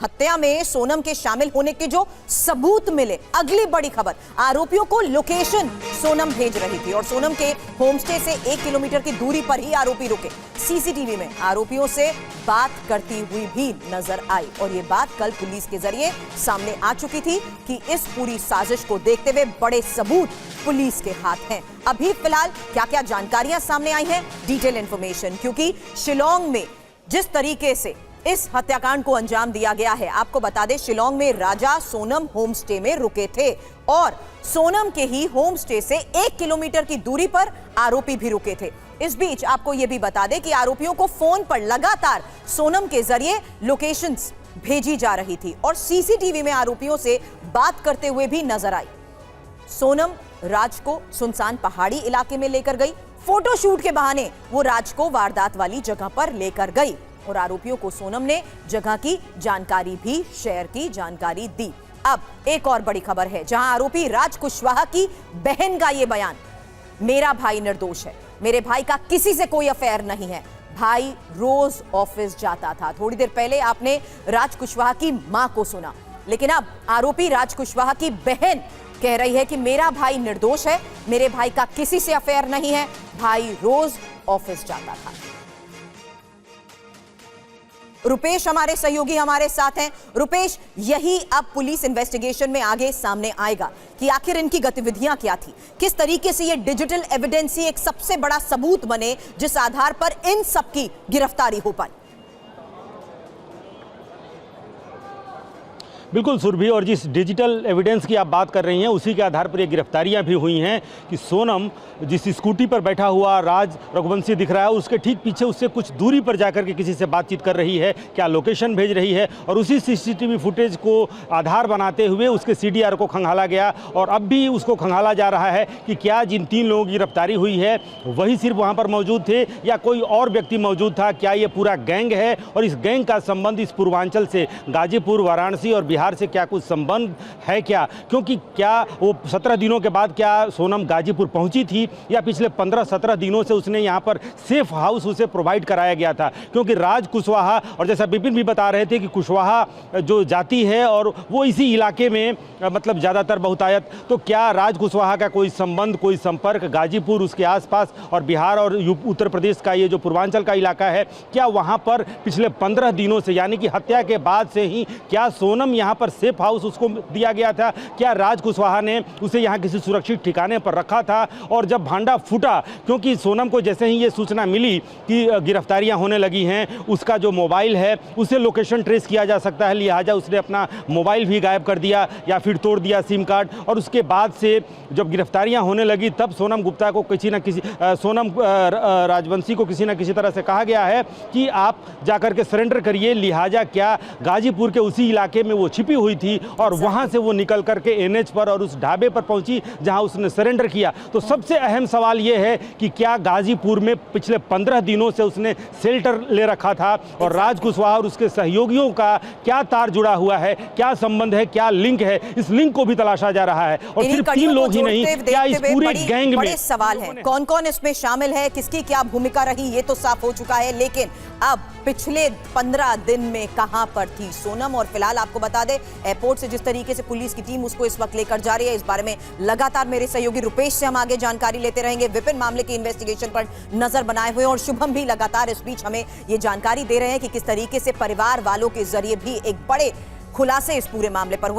हत्या में सोनम के शामिल होने के जो सबूत मिले। अगली बड़ी खबर, आरोपियों को लोकेशन सोनम भेज रही थी और सोनम के होमस्टे से 1 किलोमीटर की दूरी पर ही आरोपी रुके। सीसीटीवी में आरोपियों से बात करती हुई भी नजर आई और यह बात कल पुलिस के जरिए सामने आ चुकी थी कि इस पूरी साजिश को देखते हुए बड़े सबूत पुलिस के हाथ हैं। अभी फिलहाल क्या क्या जानकारियां सामने आई हैं, डिटेल इंफॉर्मेशन, क्योंकि शिलोंग में जिस तरीके से इस हत्याकांड को अंजाम दिया गया है, आपको बता दें शिलोंग में राजा सोनम होमस्टे में रुके थे और सोनम के ही होमस्टे से 1 किलोमीटर की दूरी पर आरोपी भी रुके थे। इस बीच आपको यह भी बता दें कि आरोपियों को फोन पर लगातार सोनम के जरिए लोकेशंस भेजी जा रही थी और सीसीटीवी में आरोपियों से बात करते हुए भी नजर आई। सोनम राज को सुनसान पहाड़ी इलाके में लेकर गई। फोटोशूट के बहाने वो राज को वारदात वाली जगह पर लेकर गई और आरोपियों को सोनम ने जगह की जानकारी भी शेयर की, जानकारी दी। अब एक और बड़ी खबर है, जहां आरोपी राज कुशवाहा की बहन का यह बयान, मेरा भाई निर्दोष है, मेरे भाई का किसी से कोई अफेयर नहीं है, भाई रोज ऑफिस जाता था। थोड़ी देर पहले आपने राज कुशवाहा की मां को सुना, लेकिन अब आरोपी राज कुशवाहा की बहन कह रही है कि मेरा भाई निर्दोष है, मेरे भाई का किसी से अफेयर नहीं है, भाई रोज ऑफिस जाता था। रुपेश हमारे सहयोगी हमारे साथ हैं। रुपेश, यही अब पुलिस इन्वेस्टिगेशन में आगे सामने आएगा कि आखिर इनकी गतिविधियां क्या थी, किस तरीके से ये डिजिटल एविडेंस ही एक सबसे बड़ा सबूत बने जिस आधार पर इन सबकी गिरफ्तारी हो पाई। बिल्कुल सुरभि, और जिस डिजिटल एविडेंस की आप बात कर रही हैं उसी के आधार पर ये गिरफ्तारियां भी हुई हैं कि सोनम जिस स्कूटी पर बैठा हुआ राज रघुवंशी दिख रहा है, उसके ठीक पीछे उससे कुछ दूरी पर जाकर के किसी से बातचीत कर रही है, क्या लोकेशन भेज रही है, और उसी सीसीटीवी फुटेज को आधार बनाते हुए उसके सीडीआर को खंगाला गया और अब भी उसको खंगाला जा रहा है कि क्या जिन 3 लोगों की गिरफ्तारी हुई है वही सिर्फ वहाँ पर मौजूद थे या कोई और व्यक्ति मौजूद था, क्या ये पूरा गैंग है और इस गैंग का संबंध इस पूर्वांचल से गाजीपुर, वाराणसी और बिहार से क्या कुछ संबंध है क्या, क्योंकि क्या वो 17 दिनों के बाद क्या सोनम गाजीपुर पहुंची थी या पिछले 15-17 दिनों से उसने यहां पर सेफ हाउस उसे प्रोवाइड कराया गया था, क्योंकि राज कुशवाहा और जैसा विपिन भी बता रहे थे कि कुशवाहा जो जाति है और वो इसी इलाके में मतलब ज़्यादातर बहुतायत, तो क्या राज कुशवाहा का कोई संबंध, कोई संपर्क गाजीपुर, उसके आसपास और बिहार और उत्तर प्रदेश का ये जो पूर्वांचल का इलाका है, क्या वहाँ पर पिछले 15 दिनों से यानी कि हत्या के बाद से ही क्या सोनम यहाँ पर सेफ हाउस उसको दिया गया था, क्या राज कुशवाहा ने उसे यहाँ किसी सुरक्षित ठिकाने पर रखा था। और जब भांडा फूटा, क्योंकि सोनम को जैसे ही ये सूचना मिली कि गिरफ्तारियां होने लगी हैं, उसका जो मोबाइल है उसे लोकेशन ट्रेस किया जा सकता है, लिहाजा उसने अपना मोबाइल भी गायब कर दिया या फिर तोड़ दिया सिम कार्ड, और उसके बाद से जब गिरफ्तारियां होने लगी तब सोनम गुप्ता को सोनम राजवंशी को किसी न किसी तरह से कहा गया है कि आप जाकर के सरेंडर करिए, लिहाजा क्या गाजीपुर के उसी इलाके में वो छिपी हुई थी और वहां से वो निकल करके एनएच पर और उस ढाबे पर पहुंची जहां उसने सरेंडर किया। तो सबसे अहम सवाल यह है कि क्या गाजीपुर में पिछले 15 दिनों से उसने शेल्टर ले रखा था और राज कुशवाहा और उसके सहयोगियों का क्या तार जुड़ा हुआ है, क्या संबंध है, क्या लिंक है, इस लिंक को भी तलाशा जा रहा है। और सिर्फ 3 लोग ही नहीं, क्या इस पूरे गैंग में सवाल है कौन कौन इसमें शामिल है, किसकी क्या भूमिका रही, ये तो साफ हो चुका है, लेकिन अब पिछले 15 दिन में कहां पर थी सोनम। और फिलहाल आपको बता दें एयरपोर्ट से जिस तरीके से पुलिस की टीम उसको इस वक्त लेकर जा रही है, इस बारे में लगातार मेरे सहयोगी रुपेश से हम आगे जानकारी लेते रहेंगे। विपिन मामले की इन्वेस्टिगेशन पर नजर बनाए हुए और शुभम भी लगातार इस बीच हमें ये जानकारी दे रहे हैं कि किस तरीके से परिवार वालों के जरिए भी एक बड़े खुलासे इस पूरे मामले पर हुए।